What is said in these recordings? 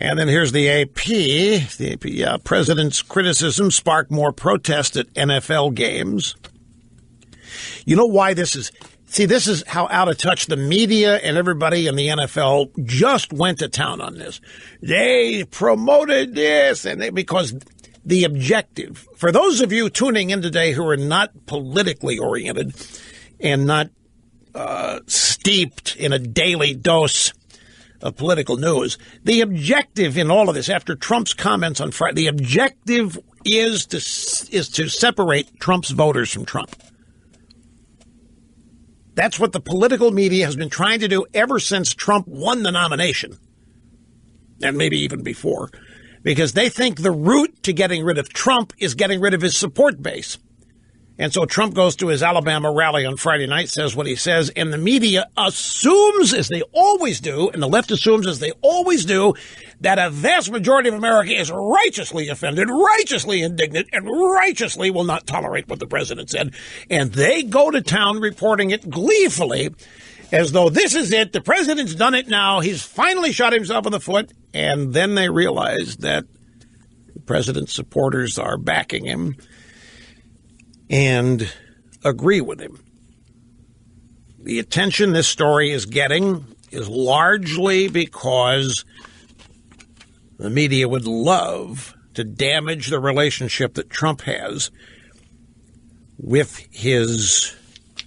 And then here's the AP. The AP, president's criticism sparked more protest at NFL games. You know why this is? See, this is how out of touch the media and everybody in the NFL just went to town on this. They promoted this, and because the objective, for those of you tuning in today who are not politically oriented and not steeped in a daily dose of political news, the objective in all of this, after Trump's comments on Friday, the objective is to separate Trump's voters from Trump. That's what the political media has been trying to do ever since Trump won the nomination, and maybe even before, because they think the route to getting rid of Trump is getting rid of his support base. And so Trump goes to his Alabama rally on Friday night, says what he says, and the media assumes, as they always do, and the left assumes, as they always do, that a vast majority of America is righteously offended, righteously indignant, and righteously will not tolerate what the president said. And they go to town reporting it gleefully, as though this is it, the president's done it now, he's finally shot himself in the foot, and then they realize that the president's supporters are backing him and agree with him. The attention this story is getting is largely because the media would love to damage the relationship that Trump has with his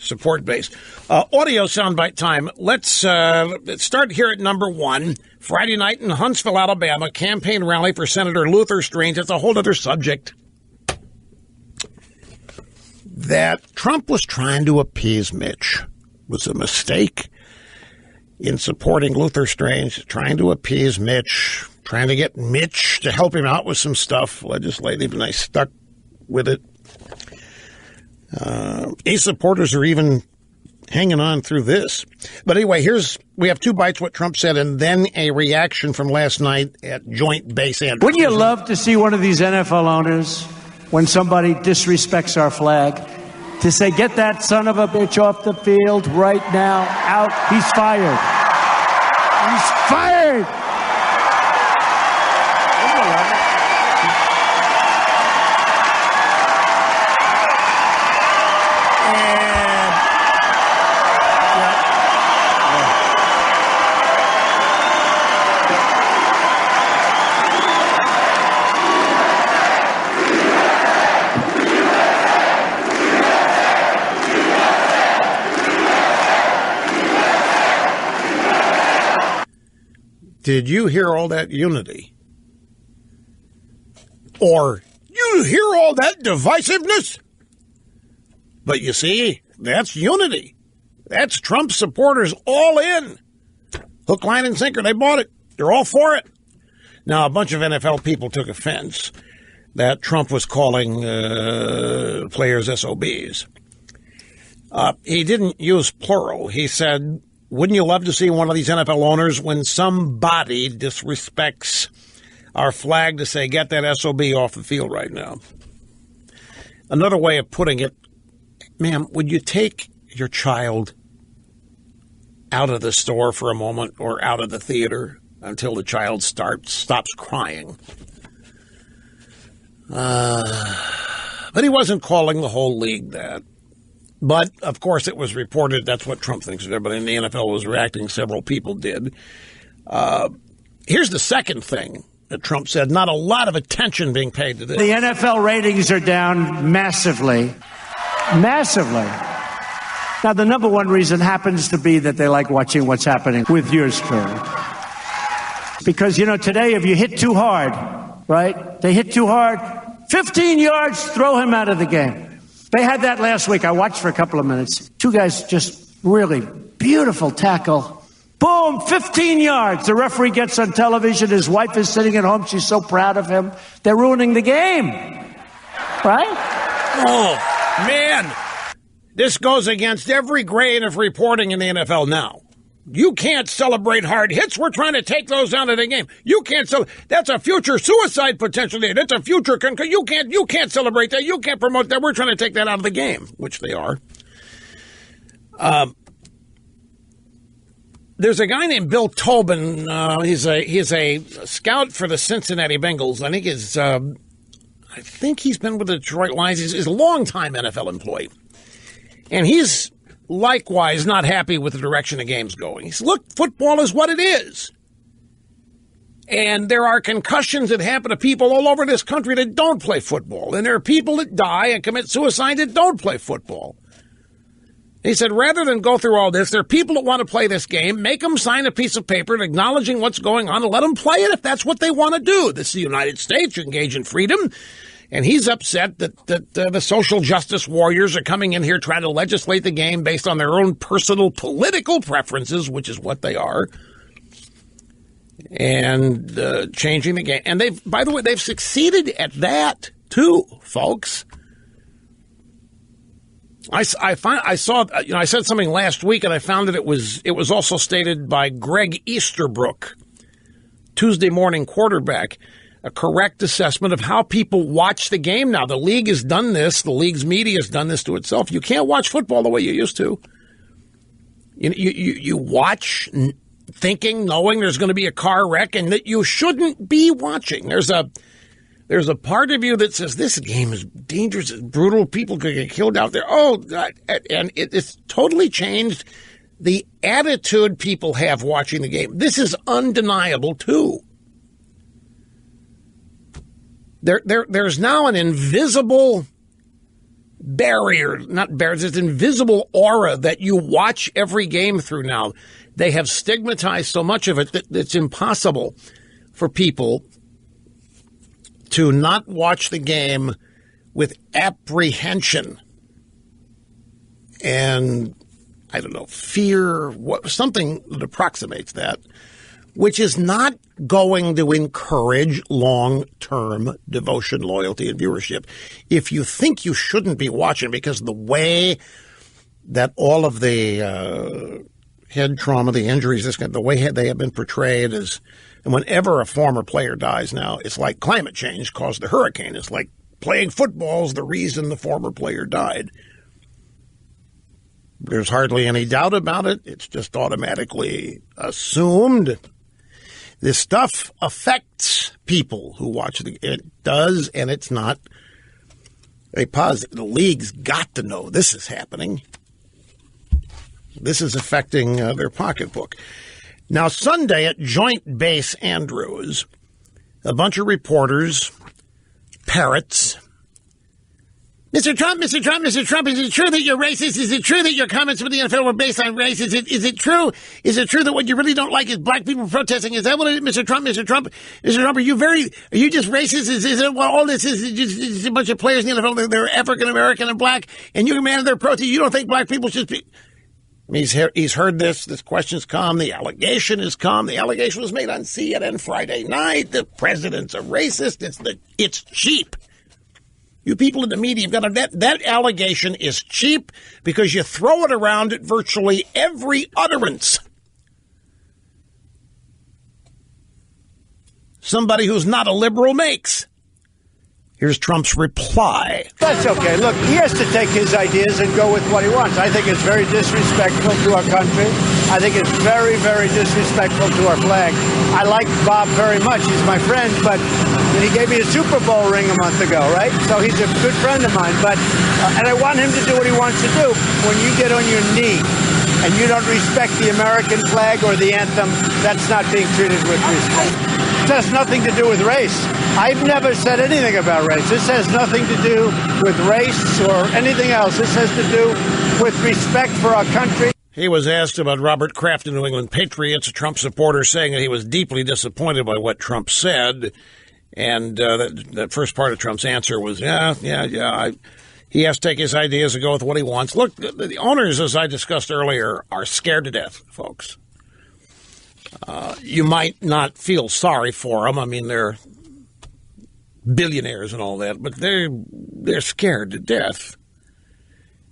support base. Audio soundbite time. Let's start here at number one. Friday night in Huntsville, Alabama, campaign rally for Senator Luther Strange. It's a whole other subject. That Trump was trying to appease Mitch was a mistake in supporting Luther Strange, trying to appease Mitch, trying to get Mitch to help him out with some stuff legislative, and they stuck with it. His supporters are even hanging on through this. But anyway, we have two bites what Trump said and then a reaction from last night at Joint Base Andrews. Wouldn't you love to see one of these NFL owners, when somebody disrespects our flag, to say, get that son of a bitch off the field right now, out, he's fired. He's fired! Did you hear all that unity? Or you hear all that divisiveness? But you see, that's unity. That's Trump supporters all in. Hook, line, and sinker. They bought it. They're all for it. Now, a bunch of NFL people took offense that Trump was calling players SOBs. He didn't use plural. He said, wouldn't you love to see one of these NFL owners, when somebody disrespects our flag, to say, get that SOB off the field right now? Another way of putting it, ma'am, would you take your child out of the store for a moment or out of the theater until the child stops crying? But he wasn't calling the whole league that. But, of course, it was reported that's what Trump thinks of everybody, and the NFL was reacting. Several people did. Here's the second thing that Trump said. Not a lot of attention being paid to this. The NFL ratings are down massively. Massively. Now, the number one reason happens to be that they like watching what's happening with yours truly. Because, today, if you hit too hard, right? They hit too hard. 15 yards, throw him out of the game. They had that last week. I watched for a couple of minutes. Two guys just really beautiful tackle. Boom, 15 yards. The referee gets on television. His wife is sitting at home. She's so proud of him. They're ruining the game. Right? Oh, man. This goes against every grain of reporting in the NFL now. You can't celebrate hard hits. We're trying to take those out of the game. You can't that's a future suicide potential. That's a future you can't celebrate that. You can't promote that. We're trying to take that out of the game, which they are. There's a guy named Bill Tobin. He's a scout for the Cincinnati Bengals. I think he's been with the Detroit Lions. He's a longtime NFL employee. And he's likewise not happy with the direction the game's going. He says, look, football is what it is. And there are concussions that happen to people all over this country that don't play football. And there are people that die and commit suicide that don't play football. He said, rather than go through all this, there are people that want to play this game. Make them sign a piece of paper acknowledging what's going on and let them play it if that's what they want to do. This is the United States. You engage in freedom. And he's upset that the social justice warriors are coming in here trying to legislate the game based on their own personal political preferences, which is what they are, and changing the game. And by the way, they've succeeded at that too, folks. I said something last week, and I found that it was also stated by Greg Easterbrook, Tuesday morning quarterback, a correct assessment of how people watch the game now. The league has done this. The league's media has done this to itself. You can't watch football the way you used to. You watch thinking, knowing there's going to be a car wreck, and that you shouldn't be watching. There's a part of you that says this game is dangerous, it's brutal, people could get killed out there. Oh, God. And it's totally changed the attitude people have watching the game. This is undeniable, too. There's now an invisible barrier, not barrier, there's an invisible aura that you watch every game through now. They have stigmatized so much of it that it's impossible for people to not watch the game with apprehension and, I don't know, fear, something that approximates that, which is not going to encourage long-term devotion, loyalty, and viewership. If you think you shouldn't be watching because the way that all of the head trauma, the injuries, the way they have been portrayed is, and whenever a former player dies now, it's like climate change caused the hurricane. It's like playing football is the reason the former player died. There's hardly any doubt about it. It's just automatically assumed. This stuff affects people who watch it does, and it's not a positive. The league's got to know this is happening. This is affecting their pocketbook. Now, Sunday at Joint Base Andrews, a bunch of reporters, parrots. Mr. Trump, is it true that you're racist? Is it true that your comments with the NFL were based on race? Is it true? Is it true that what you really don't like is black people protesting? Is that what it is, Mr. Trump? Mr. Trump, are you just racist? Is it what all this is? Just a bunch of players in the NFL, they're African American and black, and you command their protest. You don't think black people should be? He's heard this. This question's come. The allegation has come. The allegation was made on CNN Friday night. The president's a racist. It's cheap. You people in the media, you've got that allegation is cheap because you throw it around at virtually every utterance. Somebody who's not a liberal makes. Here's Trump's reply. That's okay. Look, he has to take his ideas and go with what he wants. I think it's very disrespectful to our country. I think it's very, very disrespectful to our flag. I like Bob very much. He's my friend, but he gave me a Super Bowl ring a month ago, right? So he's a good friend of mine. But and I want him to do what he wants to do. When you get on your knee and you don't respect the American flag or the anthem, that's not being treated with respect. It has nothing to do with race. I've never said anything about race. This has nothing to do with race or anything else. This has to do with respect for our country. He was asked about Robert Kraft of New England Patriots, a Trump supporter, saying that he was deeply disappointed by what Trump said. And that first part of Trump's answer was, he has to take his ideas and go with what he wants. Look, the owners, as I discussed earlier, are scared to death, folks. You might not feel sorry for them. I mean, they're billionaires and all that, but they're scared to death.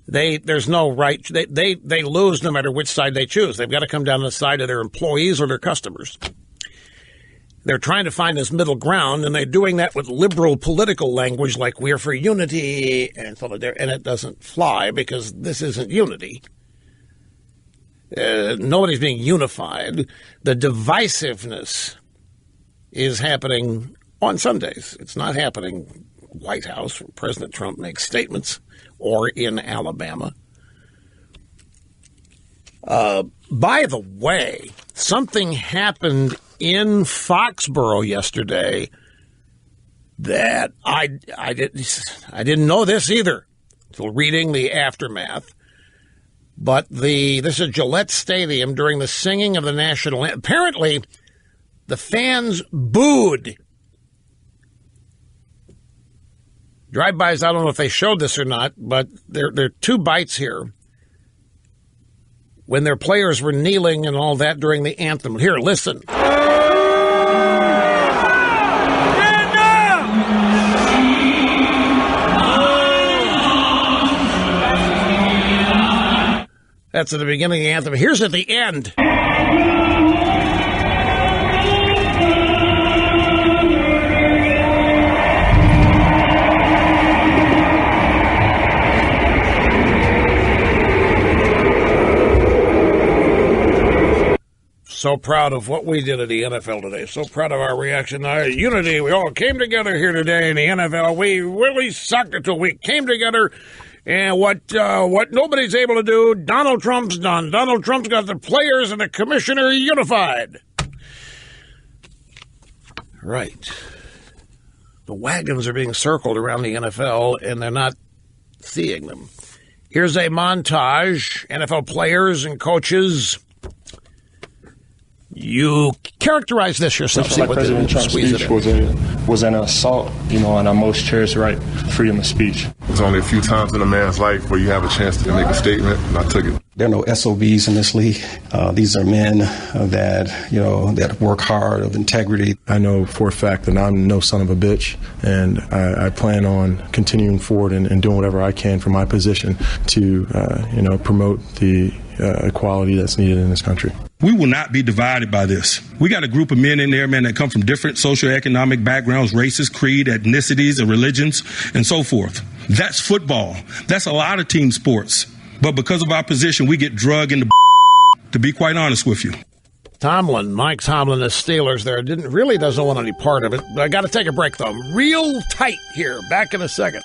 There's no right. They lose no matter which side they choose. They've got to come down the side of their employees or their customers. They're trying to find this middle ground, and they're doing that with liberal political language like we're for unity and solidarity, and it doesn't fly because this isn't unity. Nobody's being unified. The divisiveness is happening on Sundays. It's not happening White House where President Trump makes statements or in Alabama. By the way, something happened in Foxborough yesterday that I didn't know this either until reading the aftermath. But this is Gillette Stadium during the singing of the national anthem. Apparently, the fans booed. Drive-bys, I don't know if they showed this or not, but there are two bites here. When their players were kneeling and all that during the anthem. Here, listen. That's at the beginning of the anthem. Here's at the end. So proud of what we did at the NFL today. So proud of our reaction. Our unity. We all came together here today in the NFL. We really sucked until we came together. And what nobody's able to do, Donald Trump's done. Donald Trump's got the players and the commissioner unified. Right. The wagons are being circled around the NFL, and they're not seeing them. Here's a montage. NFL players and coaches. You characterize this yourself. Like President Trump's speech was an assault, on our most cherished right, freedom of speech. There's only a few times in a man's life where you have a chance to make a statement, and I took it. There are no SOBs in this league. These are men that work hard, of integrity. I know for a fact that I'm no son of a bitch, and I plan on continuing forward and doing whatever I can from my position to, promote the equality that's needed in this country. We will not be divided by this. We got a group of men in there, man, that come from different socioeconomic backgrounds, races, creed, ethnicities, and religions, and so forth. That's football. That's a lot of team sports. But because of our position, we get drugged into to be quite honest with you. Mike Tomlin, the Steelers there, doesn't want any part of it. But I got to take a break, though. I'm real tight here. Back in a second.